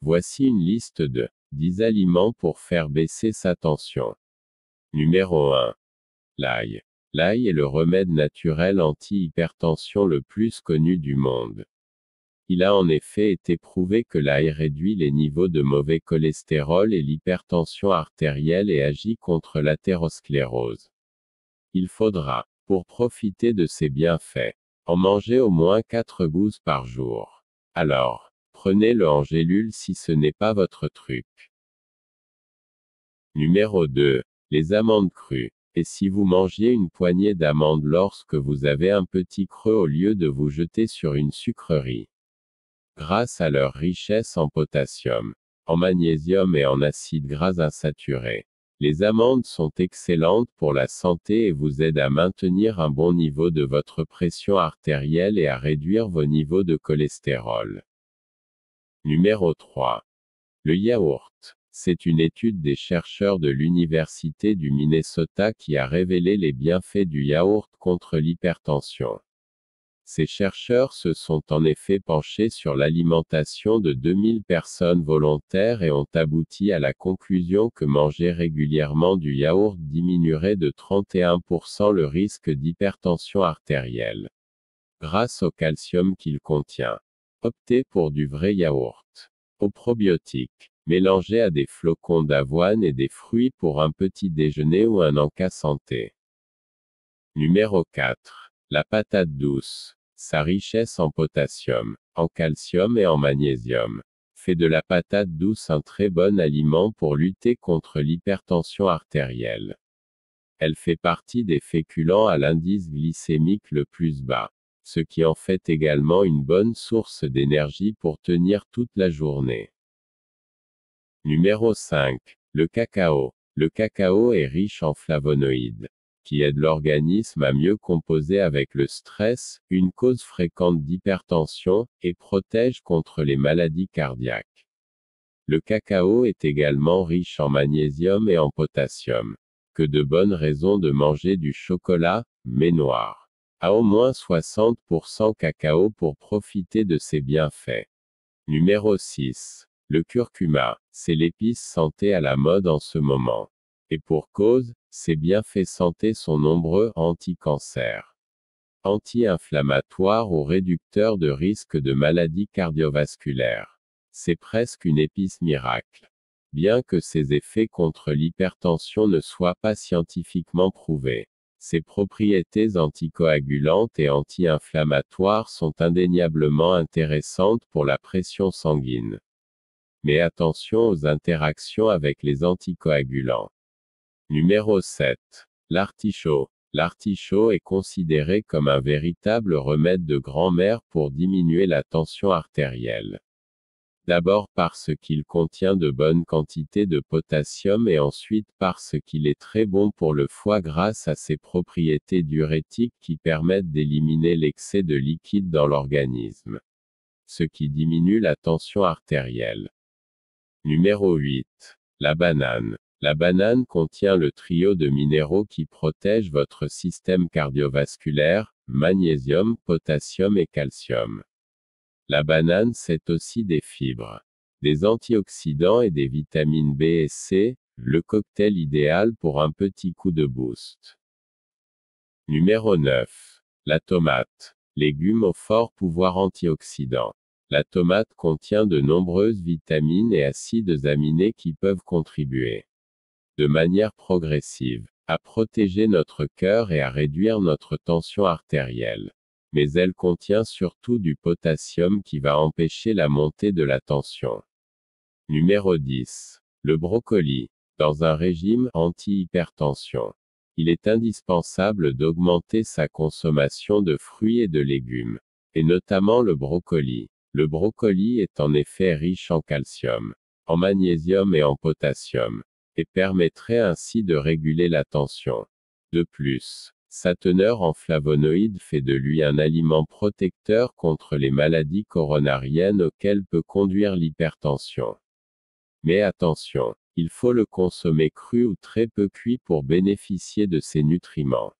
Voici une liste de 10 aliments pour faire baisser sa tension. Numéro 1. L'ail. L'ail est le remède naturel anti-hypertension le plus connu du monde. Il a en effet été prouvé que l'ail réduit les niveaux de mauvais cholestérol et l'hypertension artérielle et agit contre l'athérosclérose. Il faudra, pour profiter de ces bienfaits, en manger au moins 4 gousses par jour. Alors, prenez-le en gélule si ce n'est pas votre truc. Numéro 2. Les amandes crues. Et si vous mangiez une poignée d'amandes lorsque vous avez un petit creux au lieu de vous jeter sur une sucrerie? Grâce à leur richesse en potassium, en magnésium et en acides gras insaturés, les amandes sont excellentes pour la santé et vous aident à maintenir un bon niveau de votre pression artérielle et à réduire vos niveaux de cholestérol. Numéro 3. Le yaourt. C'est une étude des chercheurs de l'Université du Minnesota qui a révélé les bienfaits du yaourt contre l'hypertension. Ces chercheurs se sont en effet penchés sur l'alimentation de 2000 personnes volontaires et ont abouti à la conclusion que manger régulièrement du yaourt diminuerait de 31% le risque d'hypertension artérielle. Grâce au calcium qu'il contient. Optez pour du vrai yaourt. Aux probiotiques. Mélangez à des flocons d'avoine et des fruits pour un petit déjeuner ou un encas santé. Numéro 4. La patate douce. Sa richesse en potassium, en calcium et en magnésium fait de la patate douce un très bon aliment pour lutter contre l'hypertension artérielle. Elle fait partie des féculents à l'indice glycémique le plus bas, ce qui en fait également une bonne source d'énergie pour tenir toute la journée. Numéro 5. Le cacao. Le cacao est riche en flavonoïdes, qui aident l'organisme à mieux composer avec le stress, une cause fréquente d'hypertension, et protège contre les maladies cardiaques. Le cacao est également riche en magnésium et en potassium. Que de bonnes raisons de manger du chocolat, mais noir, à au moins 60% cacao pour profiter de ses bienfaits. Numéro 6. Le curcuma, c'est l'épice santé à la mode en ce moment. Et pour cause, ses bienfaits santé sont nombreux: anti-cancer, anti-inflammatoire ou réducteur de risque de maladies cardiovasculaires. C'est presque une épice miracle. Bien que ses effets contre l'hypertension ne soient pas scientifiquement prouvés, ses propriétés anticoagulantes et anti-inflammatoires sont indéniablement intéressantes pour la pression sanguine. Mais attention aux interactions avec les anticoagulants. Numéro 7. L'artichaut. L'artichaut est considéré comme un véritable remède de grand-mère pour diminuer la tension artérielle. D'abord parce qu'il contient de bonnes quantités de potassium et ensuite parce qu'il est très bon pour le foie grâce à ses propriétés diurétiques qui permettent d'éliminer l'excès de liquide dans l'organisme, ce qui diminue la tension artérielle. Numéro 8. La banane. La banane contient le trio de minéraux qui protègent votre système cardiovasculaire: magnésium, potassium et calcium. La banane c'est aussi des fibres, des antioxydants et des vitamines B et C, le cocktail idéal pour un petit coup de boost. Numéro 9. La tomate. Légume au fort pouvoir antioxydant. La tomate contient de nombreuses vitamines et acides aminés qui peuvent contribuer, de manière progressive, à protéger notre cœur et à réduire notre tension artérielle. Mais elle contient surtout du potassium qui va empêcher la montée de la tension. Numéro 10. Le brocoli. Dans un régime anti-hypertension, il est indispensable d'augmenter sa consommation de fruits et de légumes, et notamment le brocoli. Le brocoli est en effet riche en calcium, en magnésium et en potassium, et permettrait ainsi de réguler la tension. De plus, sa teneur en flavonoïdes fait de lui un aliment protecteur contre les maladies coronariennes auxquelles peut conduire l'hypertension. Mais attention, il faut le consommer cru ou très peu cuit pour bénéficier de ces nutriments.